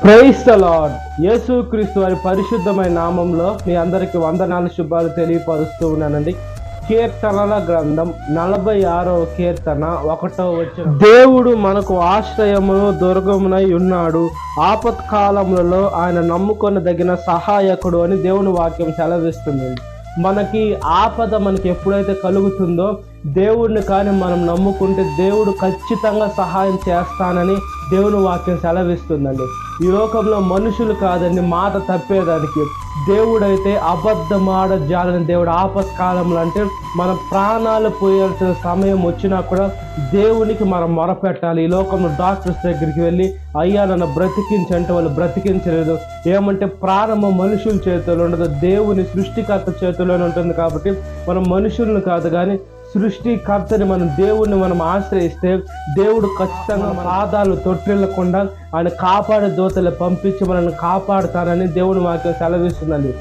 Praise the lord. యేసుక్రీస్తు వారి పరిశుద్ధమైన నామంలో మీ అందరికి వందనాలు శుభాలు తెలియపరుస్తూ ఉన్నానండి. కీర్తనల గ్రంథం 46వ కీర్తన 1వ వచనం. దేవుడు మనకు ఆశ్రయమును దుర్గమునై ఉన్నాడు, ఆపత్కాలములలో ఆయన నమ్ముకొనదగిన సహాయకుడు అని దేవుని వాక్యం సెలవిస్తుంది. మనకి ఆపద మనకి ఎప్పుడైతే కలుగుతుందో దేవుడిని కానీ మనం నమ్ముకుంటే దేవుడు ఖచ్చితంగా సహాయం చేస్తానని దేవుని వాక్యం సెలవిస్తుందండి. ఈ లోకంలో మనుషులు కాదండి మాట తప్పేదానికి, దేవుడైతే అబద్ధమాడ జాలని దేవుడు. ఆపత్కాలంలో అంటే మన ప్రాణాలు పోయాల్సిన సమయం వచ్చినా కూడా దేవునికి మనం మొరపెట్టాలి. ఈ లోకంలో డాక్టర్స్ దగ్గరికి వెళ్ళి అయ్యా నన్ను బ్రతికించంటే వాళ్ళు బ్రతికించలేదు. ఏమంటే ప్రాణము మనుషుల చేతుల్లో ఉండదు, దేవుని సృష్టికర్త చేతుల్లోనే ఉంటుంది. కాబట్టి మనం మనుషులను కాదు కానీ సృష్టికర్తని దేవుణ్ణి మనం ఆశ్రయిస్తే దేవుడు ఖచ్చితంగా మన పాదాలు తొట్టిల్లకుండా ఆయన కాపాడే దూతలు పంపించి మనల్ని కాపాడుతారని దేవుని వాక్యం సెలవిస్తుందండి.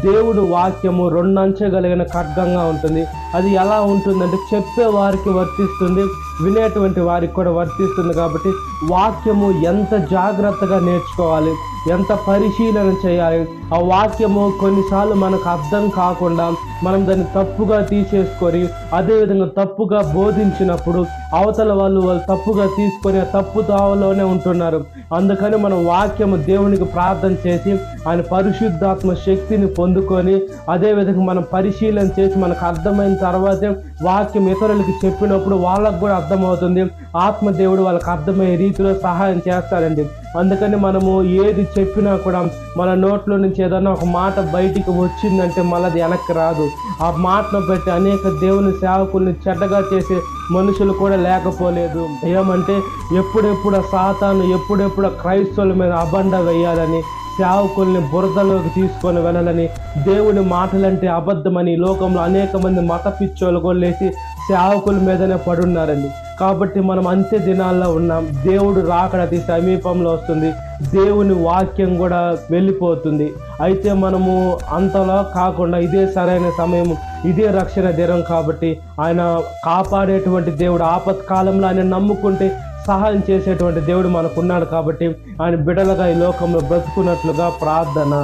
దేవుడు వాక్యము 2 అంచెగలిగిన ఖడ్గంగా ఉంటుంది. అది ఎలా ఉంటుందంటే చెప్పే వారికి వర్తిస్తుంది, వినేటువంటి వారికి కూడా వర్తిస్తుంది. కాబట్టి వాక్యము ఎంత జాగ్రత్తగా నేర్చుకోవాలి, ఎంత పరిశీలన చేయాలి. ఆ వాక్యము కొన్నిసార్లు మనకు అర్థం కాకుండా మనం దాన్ని తప్పుగా తీసేసుకొని అదేవిధంగా తప్పుగా బోధించినప్పుడు అవతల వాళ్ళు తప్పుగా తీసుకొని ఆ తప్పు తావలోనే ఉంటున్నారు. అందుకని మనం వాక్యము దేవునికి ప్రార్థన చేసి ఆయన పరిశుద్ధాత్మ శక్తిని పొందుకొని అదేవిధంగా మనం పరిశీలన చేసి మనకు అర్థమైన తర్వాతే వాక్యం ఇతరులకి చెప్పినప్పుడు వాళ్ళకు కూడా అర్థమవుతుంది. ఆత్మదేవుడు వాళ్ళకి అర్థమయ్యే రీతిలో సహాయం చేస్తారండి. అందుకని మనము ఏది చెప్పినా కూడా మన నోట్లో నుంచి ఏదన్నా ఒక మాట బయటికి వచ్చిందంటే మళ్ళీ అది వెనక్కి రాదు. ఆ మాటను బట్టి అనేక దేవుని సేవకుల్ని చెడ్డగా చేసే మనుషులు కూడా లేకపోలేదు. ఏమంటే ఎప్పుడెప్పుడు సాతాను ఎప్పుడెప్పుడు క్రైస్తవుల మీద అబండ వేయాలని, సేవకుల్ని బురదలోకి తీసుకొని వెళ్ళాలని, దేవుని మాటలంటే అబద్ధమని లోకంలో అనేక మంది మత పిచ్చోళ్ళు కొల్లేసి సేవకుల మీదనే పడున్నారండి. కాబట్టి మనం అంత్య దినాల్లో ఉన్నాం. దేవుడు రాకడ అతి సమీపంలో వస్తుంది, దేవుని వాక్యం కూడా వెళ్ళిపోతుంది. అయితే మనము అంతలా కాకుండా ఇదే సరైన సమయం, ఇదే రక్షణ దినం. కాబట్టి ఆయన కాపాడేటువంటి దేవుడు, ఆపత్కాలంలో ఆయన నమ్ముకుంటే సహాయం చేసేటువంటి దేవుడు మనకున్నాడు. కాబట్టి ఆయన బిడ్డలుగా ఈ లోకంలో బ్రతుకున్నట్లుగా ప్రార్థన.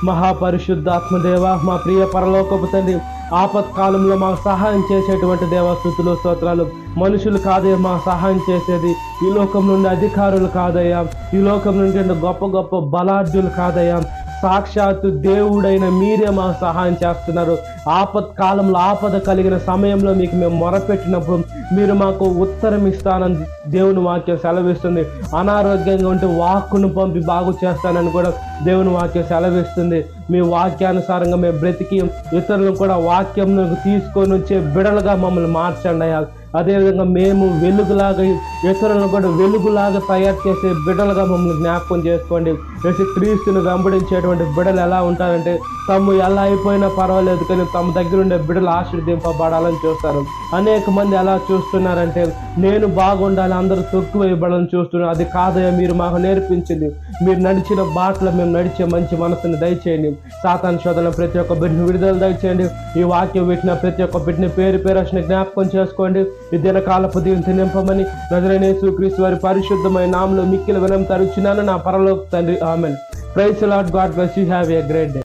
మహాపరిశుద్ధాత్మదేవ, మా ప్రియ పరలోకపు తండ్రి, ఆపత్కాలంలో మాకు సహాయం చేసేటువంటి దేవ స్తుతులు స్తోత్రాలు. మనుషులు కాదయ్యా మాకు సహాయం చేసేది, ఈ లోకం నుండి అధికారులు కాదయ్యా, ఈ లోకం నుండి గొప్ప గొప్ప బలాఢ్యులు కాదయ్యా, సాక్షాత్తు దేవుడైన మీరే మాకు సహాయం చేస్తున్నారు. ఆపత్కాలంలో ఆపద కలిగిన సమయంలో మీకు మేము మొరపెట్టినప్పుడు మీరు మాకు ఉత్తరం ఇస్తానని దేవుని వాక్యం సెలవిస్తుంది. అనారోగ్యంగా ఉంటే వాక్కును పంపి బాగు చేస్తానని కూడా దేవుని వాక్యం సెలవిస్తుంది. మీ వాక్యానుసారంగా మేము బ్రతికి ఇతరులను కూడా వాక్యంను తీసుకొని వచ్చే బిడలుగా మమ్మల్ని మార్చండి అయ్యా. అదేవిధంగా మేము వెలుగులాగా ఇతరులను కూడా వెలుగులాగా తయారు చేసే బిడ్డలుగా మమ్మల్ని జ్ఞాపకం చేసుకోండి. క్రీస్తుని వెంబడించేటువంటి బిడ్డలు ఎలా ఉంటారంటే తమ ఎలా అయిపోయినా పర్వాలేదు కానీ తమ దగ్గర ఉండే బిడ్డలు ఆశీర్వదింపబడాలని చూస్తారు. అనేక మంది ఎలా చూస్తున్నారంటే నేను బాగుండాలి, అందరూ తక్కువ ఇవ్వడాలని చూస్తున్నారు. అది కాదయ్యా, మీరు మాకు నేర్పించింది. మీరు నడిచిన బాటలో మేము నడిచే మంచి మనసుని దయచేయండి. సాతాను శోధన ప్రతి ఒక్క బిడ్డను విడుదల దయచేయండి. ఈ వాక్యం పెట్టిన ప్రతి ఒక్క బిడ్డని పేరు పేరు జ్ఞాపకం చేసుకోండి. ఈ దినకాలపు దీవెనతో నింపమని నజరేయుడైన యేసుక్రీస్తు వారి పరిశుద్ధమైన నామములో మిక్కిలి వినయం తరుచున్నాను నా పరలోక తండ్రి. Amen. Praise the lord. God bless you. Have a great day.